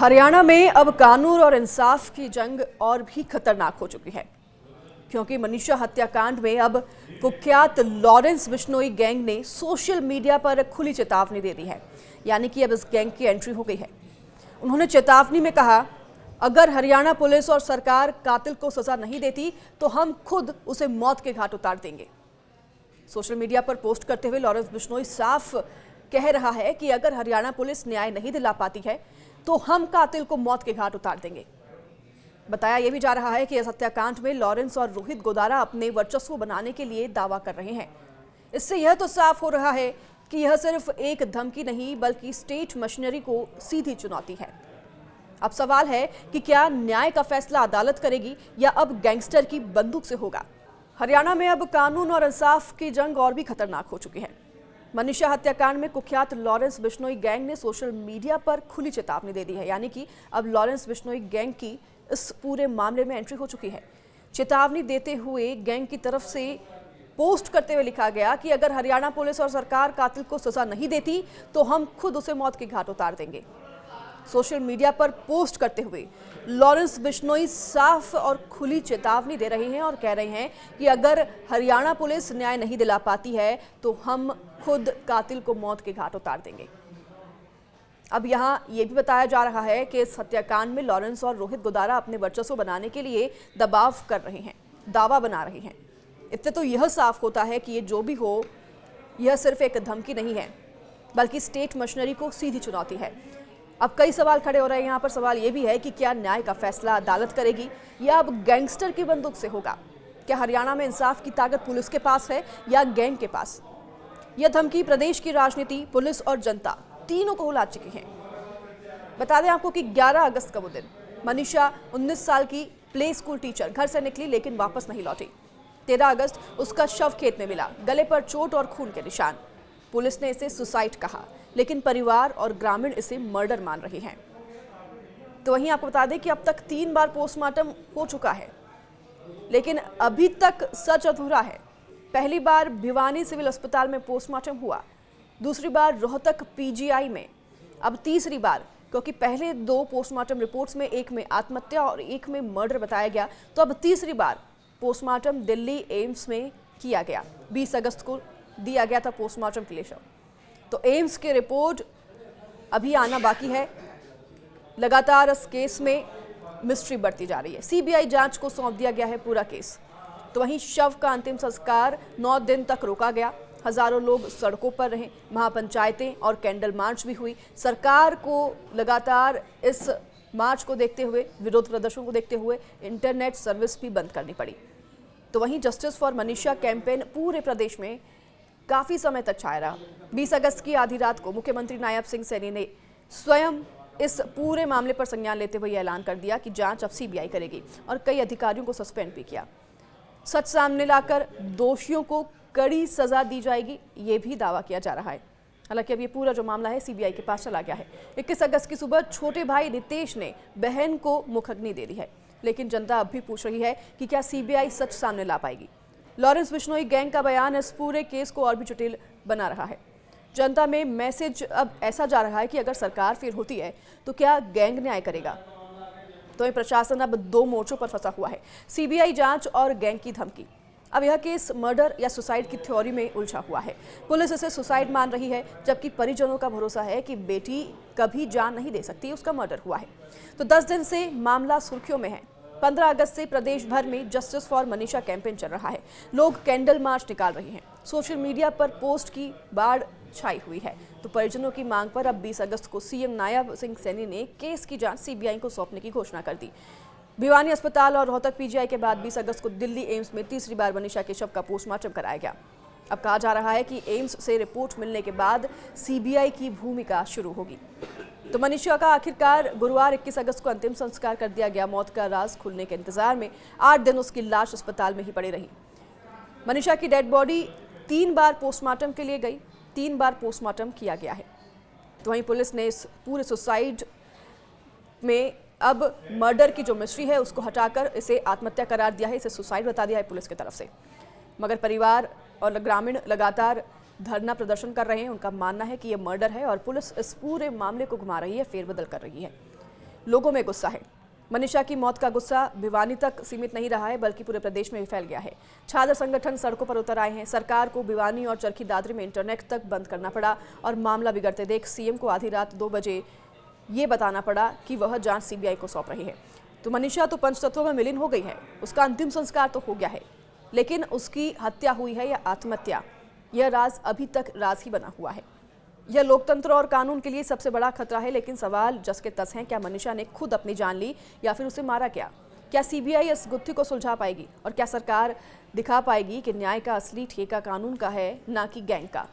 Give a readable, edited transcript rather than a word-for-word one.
हरियाणा में अब कानून और इंसाफ की जंग और भी खतरनाक हो चुकी है, क्योंकि मनीषा हत्याकांड में अब कुख्यात लॉरेंस बिश्नोई गैंग ने सोशल मीडिया पर खुली चेतावनी दे दी है। यानी कि अब इस गैंग की एंट्री हो गई है। उन्होंने चेतावनी में कहा, अगर हरियाणा पुलिस और सरकार कातिल को सजा नहीं देती तो हम खुद उसे मौत के घाट उतार देंगे। सोशल मीडिया पर पोस्ट करते हुए लॉरेंस बिश्नोई साफ कह रहा है कि अगर हरियाणा पुलिस न्याय नहीं दिला पाती है तो हम कातिल को मौत के घाट उतार देंगे। बताया यह भी जा रहा है कि इस हत्याकांड में लॉरेंस और रोहित गोदारा अपने वर्चस्व बनाने के लिए दावा कर रहे हैं। इससे यह तो साफ हो रहा है कि यह सिर्फ एक धमकी नहीं बल्कि स्टेट मशीनरी को सीधी चुनौती है। अब सवाल है कि क्या न्याय का फैसला अदालत करेगी या अब गैंगस्टर की बंदूक से होगा। हरियाणा में अब कानून और इंसाफ की जंग और भी खतरनाक हो चुकी है। मनीषा हत्याकांड में कुख्यात लॉरेंस बिश्नोई गैंग ने सोशल मीडिया पर खुली चेतावनी दे दी है। यानी कि अब लॉरेंस बिश्नोई गैंग की इस पूरे मामले में एंट्री हो चुकी है। चेतावनी देते हुए गैंग की तरफ से पोस्ट करते हुए लिखा गया कि अगर हरियाणा पुलिस और सरकार कातिल को सजा नहीं देती तो हम खुद उसे मौत के घाट उतार देंगे। सोशल मीडिया पर पोस्ट करते हुए लॉरेंस बिश्नोई साफ और खुली चेतावनी दे रहे हैं और कह रहे हैं कि अगर हरियाणा पुलिस न्याय नहीं दिला पाती है तो हम खुद कातिल को मौत के घाट उतार देंगे। अब यहां यह भी बताया जा रहा है कि इस हत्याकांड में लॉरेंस और रोहित गोदारा अपने वर्चस्व बनाने के लिए दबाव कर रहे हैं, दावा बना रहे हैं। इससे तो यह साफ होता है कि ये जो भी हो, यह सिर्फ एक धमकी नहीं है बल्कि स्टेट मशीनरी को सीधी चुनौती है। अब कई सवाल खड़े हो रहे हैं। यहाँ पर सवाल ये भी है कि क्या न्याय का फैसला अदालत करेगी या अब गैंगस्टर की बंदूक से होगा। क्या हरियाणा में इंसाफ की ताकत पुलिस के पास है या गैंग के पास। यह धमकी प्रदेश की राजनीति, पुलिस और जनता तीनों को हिला चुकी है। बता दें आपको कि 11 अगस्त का वो दिन, मनीषा 19 साल की प्ले स्कूल टीचर घर से निकली लेकिन वापस नहीं लौटी। 13 अगस्त उसका शव खेत में मिला, गले पर चोट और खून के निशान। पुलिस ने इसे सुसाइड कहा लेकिन परिवार और ग्रामीण इसे मर्डर मान रहे हैं। तो वहीं आपको बता दें कि अब तक 3 बार पोस्टमार्टम हो चुका है लेकिन अभी तक सच अधूरा है। पहली बार भिवानी सिविल अस्पताल में पोस्टमार्टम हुआ, दूसरी बार रोहतक पीजीआई में, अब तीसरी बार, क्योंकि पहले 2 पोस्टमार्टम रिपोर्ट्स में एक में आत्महत्या और एक में मर्डर बताया गया, तो अब तीसरी बार पोस्टमार्टम दिल्ली एम्स में किया गया। 20 अगस्त को दिया गया था पोस्टमार्टम के लिए शव। तो एम्स की रिपोर्ट अभी आना बाकी है। लगातार इस केस में मिस्ट्री बढ़ती जा रही है। सीबीआई जांच को सौंप दिया गया है पूरा केस। तो वहीं शव का अंतिम संस्कार 9 दिन तक रोका गया। हजारों लोग सड़कों पर रहे, महापंचायतें और कैंडल मार्च भी हुई। सरकार को लगातार इस मार्च को देखते हुए, विरोध प्रदर्शन को देखते हुए इंटरनेट सर्विस भी बंद करनी पड़ी। तो वहीं जस्टिस फॉर मनीषा कैंपेन पूरे प्रदेश में काफी समय तक छाया रहा। 20 अगस्त की आधी रात को मुख्यमंत्री नायब सिंह सैनी ने स्वयं इस पूरे मामले पर संज्ञान लेते हुए ऐलान कर दिया कि जांच अब सीबीआई करेगी और कई अधिकारियों को सस्पेंड भी किया। सच सामने लाकर दोषियों को कड़ी सजा दी जाएगी, ये भी दावा किया जा रहा है। हालांकि अब ये पूरा जो मामला है सीबीआई के पास चला गया है। 21 अगस्त की सुबह छोटे भाई रितेश ने बहन को मुखग्नि दे दी है, लेकिन जनता अब भी पूछ रही है कि क्या सीबीआई सच सामने ला पाएगी। लॉरेंस बिश्नोई गैंग का बयान इस पूरे केस को और भी जटिल बना रहा है। जनता में मैसेज अब ऐसा जा रहा है कि अगर सरकार फिर होती है तो क्या गैंग न्याय करेगा। तो ये प्रशासन अब 2 मोर्चों पर फंसा हुआ है, सीबीआई जांच और गैंग की धमकी। अब यह केस मर्डर या सुसाइड की थ्योरी में उलझा हुआ है। पुलिस इसे सुसाइड मान रही है, जबकि परिजनों का भरोसा है कि बेटी कभी जान नहीं दे सकती, उसका मर्डर हुआ है। तो 10 दिन से मामला सुर्खियों में है। 15 अगस्त से प्रदेश भर में जस्टिस फॉर मनीषा कैंपेन चल रहा है। लोग कैंडल मार्च निकाल रहे हैं, सोशल मीडिया पर पोस्ट की बाढ़ छाई हुई है। तो परिजनों की मांग पर अब 20 अगस्त को सीएम नायब सिंह सैनी ने केस की जांच सीबीआई को सौंपने की घोषणा कर दी। भिवानी अस्पताल और रोहतक पीजीआई के बाद 20 अगस्त को दिल्ली एम्स में तीसरी बार मनीषा के शव का पोस्टमार्टम कराया गया। अब कहा जा रहा है कि एम्स से रिपोर्ट मिलने के बाद सीबीआई की भूमिका शुरू होगी। तो मनीषा का आखिरकार गुरुवार 21 अगस्त को अंतिम संस्कार कर दिया गया। मौत का राज खुलने के इंतजार में 8 दिन उसकी लाश अस्पताल में ही पड़ी रही। मनीषा की डेड बॉडी 3 बार पोस्टमार्टम के लिए गई, 3 बार पोस्टमार्टम किया गया है। तो वहीं पुलिस ने इस पूरे सुसाइड में अब मर्डर की जो मिस्ट्री है उसको हटाकर इसे आत्महत्या करार दिया है, इसे सुसाइड बता दिया है पुलिस की तरफ से। मगर परिवार और ग्रामीण लगातार धरना प्रदर्शन कर रहे हैं। उनका मानना है कि यह मर्डर है और पुलिस इस पूरे मामले को घुमा रही है, फेरबदल कर रही है। लोगों में गुस्सा है। मनीषा की मौत का गुस्सा भिवानी तक सीमित नहीं रहा है, बल्कि पूरे प्रदेश में भी फैल गया है। छात्र संगठन सड़कों पर उतर आए हैं। सरकार को भिवानी और चरखी दादरी में इंटरनेट तक बंद करना पड़ा और मामला बिगड़ते देख सीएम को आधी रात 2 बजे ये बताना पड़ा कि वह जांच सीबीआई को सौंप रही है। तो मनीषा तो पंचतत्वों में विलीन हो गई है, उसका अंतिम संस्कार तो हो गया है, लेकिन उसकी हत्या हुई है या आत्महत्या, यह राज अभी तक राज ही बना हुआ है। यह लोकतंत्र और कानून के लिए सबसे बड़ा खतरा है। लेकिन सवाल जस के तस हैं, क्या मनीषा ने खुद अपनी जान ली या फिर उसे मारा गया? क्या सीबीआई इस गुत्थी को सुलझा पाएगी और क्या सरकार दिखा पाएगी कि न्याय का असली ठेका कानून का है, ना कि गैंग का?